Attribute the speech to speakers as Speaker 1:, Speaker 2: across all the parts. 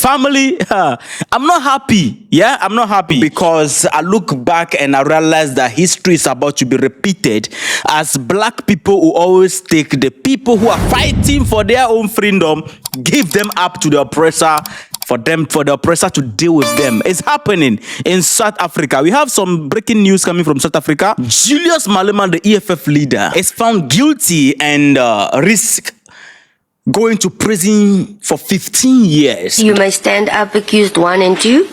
Speaker 1: Family, I'm not happy. Yeah, I'm not happy because I look back and I realize that history is about to be repeated as black people who always take the people who are fighting for their own freedom, give them up to the oppressor, for the oppressor to deal with them. It's happening in South Africa. We have some breaking news coming from South Africa. Julius Malema, the EFF leader, is found guilty and risk going to prison for 15 years.
Speaker 2: You may stand up, accused 1 and 2.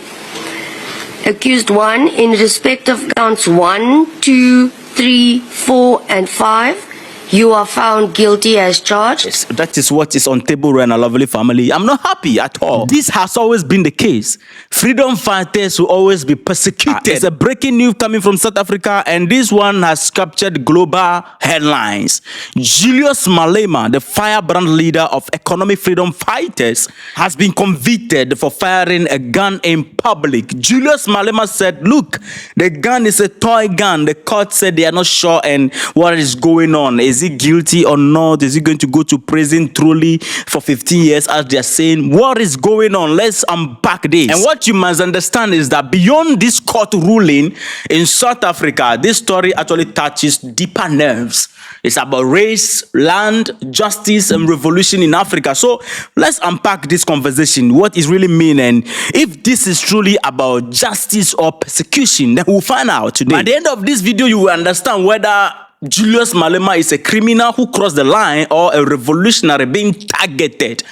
Speaker 2: Accused 1, in respect of counts 1, 2, 3, 4, and 5, you are found guilty as charged.
Speaker 1: Yes, that is what is on table right now, lovely family. I'm not happy at all. This has always been the case. Freedom fighters will always be persecuted. It's a breaking news coming from South Africa, and this one has captured global headlines. Julius Malema, the firebrand leader of economic freedom fighters, has been convicted for firing a gun in public. Julius Malema said, look, the gun is a toy gun. The court said they are not sure and what is going on. Is he guilty or not? Is he going to go to prison truly for 15 years as they are saying? What is going on? Let's unpack this. And what you must understand is that beyond this court ruling in South Africa, this story actually touches deeper nerves. It's about race, land, justice, and revolution in Africa. So let's unpack this conversation, what it really means, and if this is truly about justice or persecution, then we'll find out today. At the end of this video, you will understand whether Julius Malema is a criminal who crossed the line or a revolutionary being targeted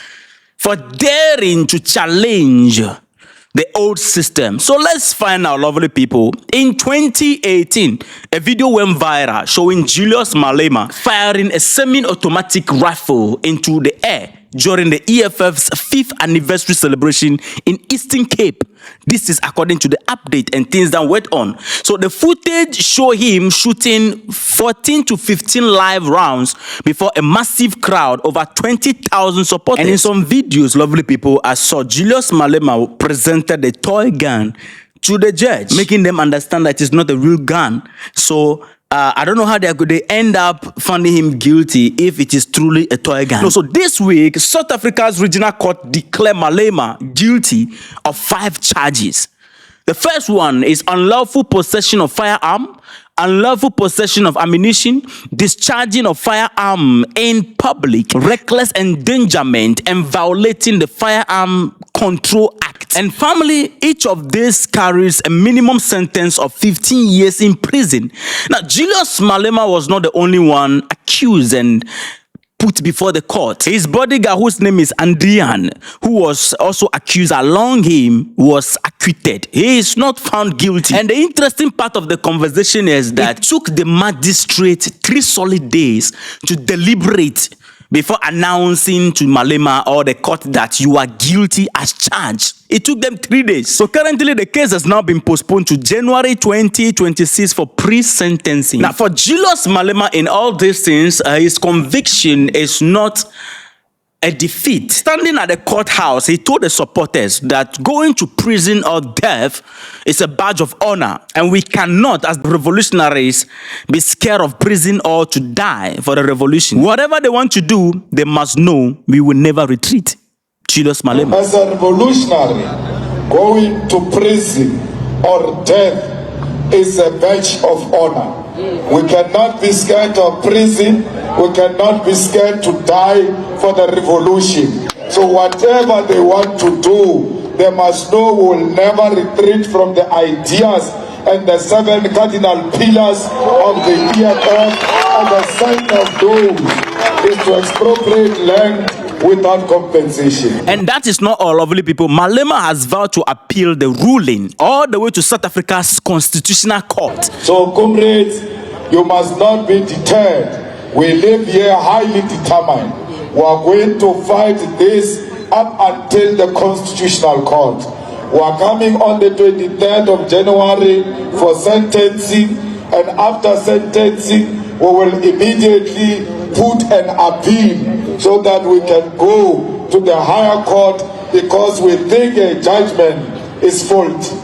Speaker 1: for daring to challenge the old system. So let's find out, lovely people. In 2018, a video went viral showing Julius Malema firing a semi-automatic rifle into the air during the EFF's 5th anniversary celebration in Eastern Cape. This is according to the update and things that went on. So the footage show him shooting 14 to 15 live rounds before a massive crowd, over 20,000 supporters. And in some videos, lovely people, I saw Julius Malema presented a toy gun to the judge, making them understand that it's not a real gun. So I don't know how they end up finding him guilty if it is truly a toy gun. No, so this week, South Africa's regional court declared Malema guilty of 5 charges. The first one is unlawful possession of firearm, unlawful possession of ammunition, discharging of firearm in public, reckless endangerment, and violating the Firearm Control Act. And family, each of these carries a minimum sentence of 15 years in prison. Now, Julius Malema was not the only one accused and put before the court. His bodyguard, whose name is Andrian, who was also accused along him, was acquitted. He is not found guilty. And the interesting part of the conversation is that it took the magistrate 3 solid days to deliberate before announcing to Malema or the court that you are guilty as charged. It took them 3 days. So currently the case has now been postponed to January 2026 for pre-sentencing. Now for Julius Malema in all these things, his conviction is not a defeat. Standing at the courthouse, he told the supporters that going to prison or death is a badge of honor, and we cannot, as revolutionaries, be scared of prison or to die for the revolution. Whatever they want to do, they must know we will never retreat. Julius Malema.
Speaker 3: As a revolutionary, going to prison or death is a badge of honor. We cannot be scared of prison. We cannot be scared to die for the revolution. So whatever they want to do, they must know we will never retreat from the ideas and the 7 cardinal pillars of the EFF. And the sign of those is to expropriate land without compensation.
Speaker 1: And that is not all, lovely people. Malema has vowed to appeal the ruling all the way to South Africa's constitutional court.
Speaker 3: So comrades, you must not be deterred. We live here highly determined. We are going to fight this up until the constitutional court. We are coming on the 23rd of January for sentencing, and after sentencing we will immediately put an appeal so that we can go to the higher court, because we think a judgment is faulty.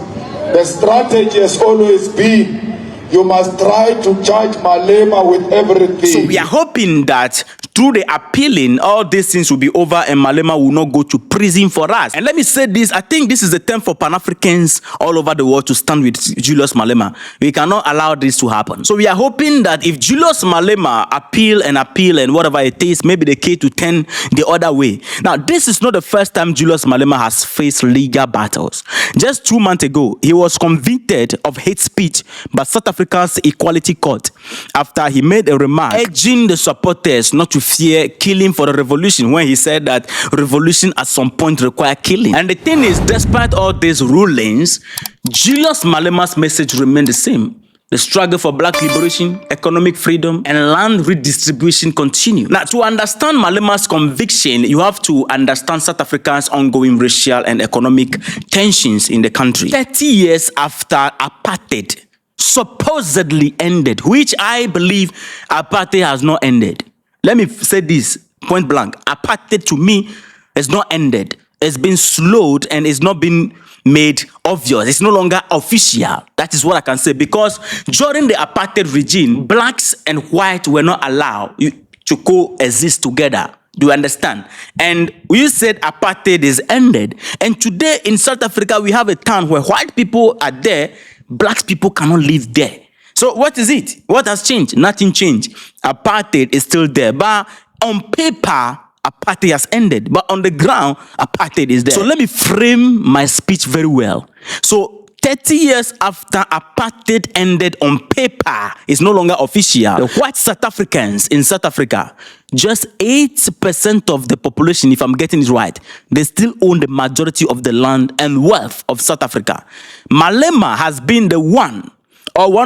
Speaker 3: The strategy has always been, you must try to charge Malema with everything.
Speaker 1: So we are hoping that through the appealing, all these things will be over and Malema will not go to prison for us. And let me say this, I think this is the time for Pan-Africans all over the world to stand with Julius Malema. We cannot allow this to happen. So we are hoping that if Julius Malema appeal and whatever it is, maybe the case to turn the other way. Now, this is not the first time Julius Malema has faced legal battles. Just 2 months ago, he was convicted of hate speech by South Africa's Equality Court after he made a remark urging the supporters not to fear killing for the revolution, when he said that revolution at some point require killing. And the thing is, despite all these rulings, Julius Malema's message remained the same. The struggle for black liberation, economic freedom, and land redistribution continue. Now, to understand Malema's conviction, you have to understand South Africa's ongoing racial and economic tensions in the country. 30 years after apartheid supposedly ended, which I believe apartheid has not ended. Let me say this point blank. Apartheid to me has not ended. It's been slowed and it's not been made obvious. It's no longer official. That is what I can say, because during the apartheid regime, blacks and white were not allowed to coexist together. Do you understand? And we said apartheid is ended. And today in South Africa, we have a town where white people are there, black people cannot live there. So what is it? What has changed? Nothing changed. Apartheid is still there. But on paper, apartheid has ended, but on the ground, apartheid is there. So let me frame my speech very well. So 30 years after apartheid ended on paper, it's no longer official. The white South Africans in South Africa, just 8% of the population, if I'm getting it right, they still own the majority of the land and wealth of South Africa. Malema has been the one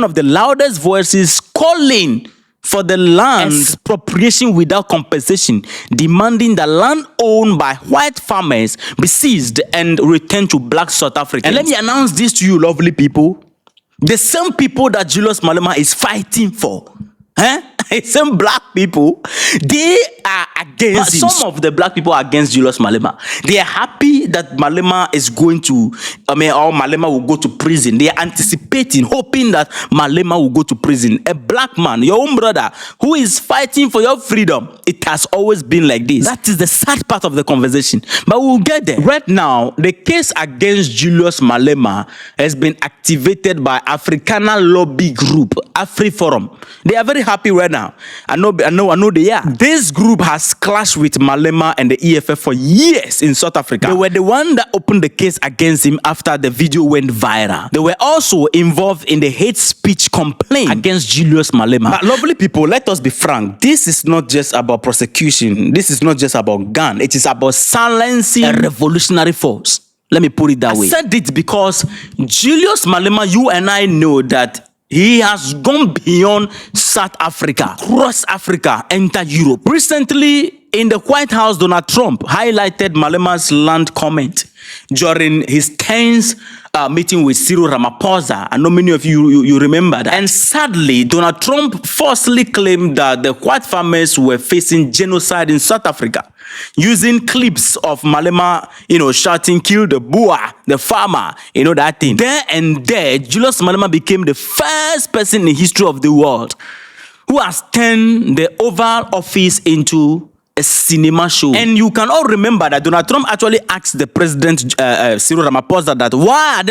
Speaker 1: of the loudest voices calling for the land expropriation without compensation, demanding that land owned by white farmers be seized and returned to black South Africans. And let me announce this to you, lovely people. The same people that Julius Malema is fighting for, some black people, they are against him. Some of the black people are against Julius Malema. They are happy that Malema is going to, or Malema will go to prison. They are anticipating, hoping that Malema will go to prison. A black man, your own brother, who is fighting for your freedom. It has always been like this. That is the sad part of the conversation. But we'll get there. Right now, the case against Julius Malema has been activated by Africana lobby group, AfriForum. They are very happy right now. I know they are. This group has clashed with Malema and the EFF for years in South Africa. They were the one that opened the case against him after the video went viral. They were also involved in the hate speech complaint against Julius Malema. But lovely people, let us be frank. This is not just about prosecution. This is not just about gun. It is about silencing a revolutionary force. Let me put it that way. I said it because Julius Malema, you and I know that he has gone beyond South Africa, cross Africa, enter Europe. Recently, in the White House, Donald Trump highlighted Malema's land comment during his tense meeting with Cyril Ramaphosa. I know many of you remember that. And sadly, Donald Trump falsely claimed that the white farmers were facing genocide in South Africa, using clips of Malema, shouting, "Kill the Boer, the farmer," that thing. There and there, Julius Malema became the first person in history of the world who has turned the Oval Office into a cinema show. And you can all remember that Donald Trump actually asked the president, Cyril Ramaphosa, that why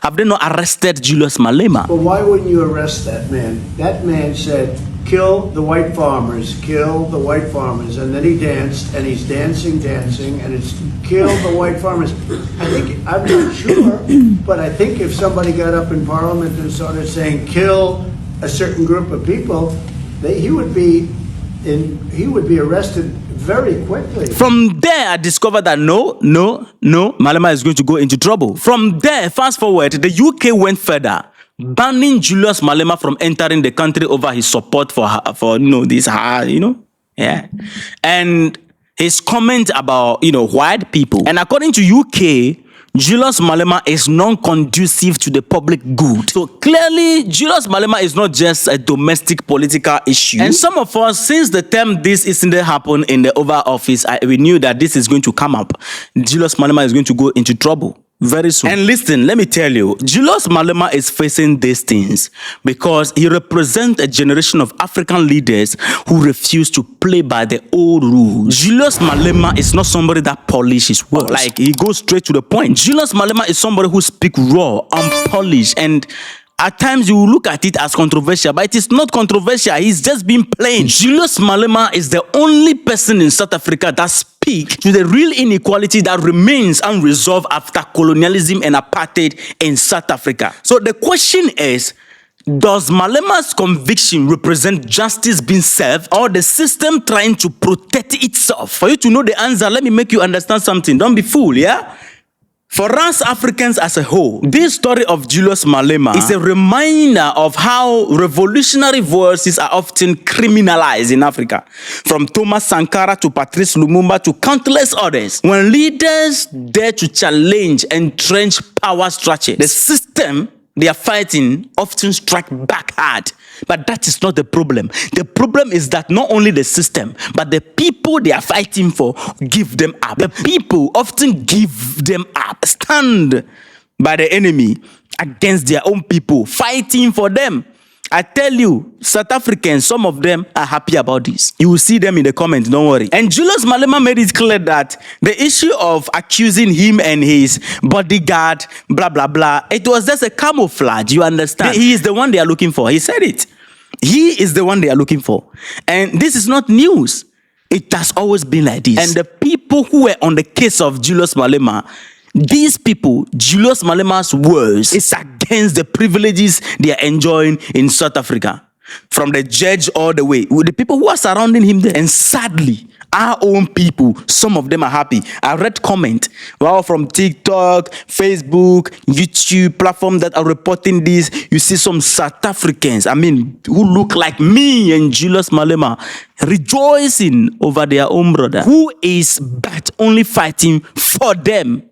Speaker 1: have they not arrested Julius Malema?
Speaker 4: Well, why wouldn't you arrest that man? That man said, "Kill the white farmers, kill the white farmers." And then he danced, and he's dancing, and it's kill the white farmers. I'm not sure, but I think if somebody got up in Parliament and started saying, "Kill a certain group of people," he would be arrested very quickly.
Speaker 1: From there, I discovered that no, Malema is going to go into trouble. From there, fast forward, the UK went further, banning Julius Malema from entering the country over his support for this, and his comment about, white people. And according to UK, Julius Malema is non-conducive to the public good. So clearly, Julius Malema is not just a domestic political issue. And some of us, since the time this incident happened in the Oval Office, we knew that this is going to come up. Julius Malema is going to go into trouble. very soon. And listen, let me tell you, Julius Malema is facing these things because he represents a generation of African leaders who refuse to play by the old rules. Julius Malema is not somebody that polishes words. Like, he goes straight to the point. Julius Malema is somebody who speaks raw, unpolished, and at times you look at it as controversial, but it is not controversial. He's just being plain. Julius Malema is the only person in South Africa that speaks to the real inequality that remains unresolved after colonialism and apartheid in South Africa. So the question is, does Malema's conviction represent justice being served or the system trying to protect itself? For you to know the answer, let me make you understand something. Don't be fooled, yeah? For us Africans as a whole, this story of Julius Malema is a reminder of how revolutionary voices are often criminalized in Africa. From Thomas Sankara to Patrice Lumumba to countless others. When leaders dare to challenge entrenched power structure, the system they are fighting often strike back hard. But that is not the problem. The problem is that not only the system, but the people they are fighting for give them up. The people often give them up, stand by the enemy against their own people, fighting for them. I tell you, South Africans, some of them are happy about this. You will see them in the comments, don't worry. And Julius Malema made it clear that the issue of accusing him and his bodyguard, blah, blah, blah, it was just a camouflage, you understand? He is the one they are looking for. He said it. He is the one they are looking for. And this is not news. It has always been like this. And the people who were on the case of Julius Malema, these people, Julius Malema's words is against the privileges they are enjoying in South Africa. From the judge all the way, with the people who are surrounding him there. And sadly, our own people, some of them are happy. I read comment, well, from TikTok, Facebook, YouTube platforms that are reporting this. You see some South Africans, who look like me and Julius Malema, rejoicing over their own brother, who is but only fighting for them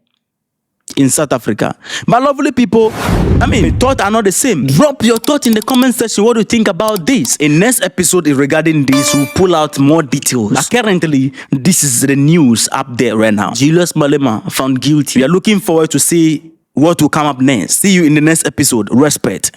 Speaker 1: in South Africa. My lovely people, the thoughts are not the same. Drop your thoughts in the comment section. What do you think about this? In next episode regarding this, we'll pull out more details. But currently, this is the news up there right now. Julius Malema found guilty. We are looking forward to see what will come up next. See you in the next episode. Respect.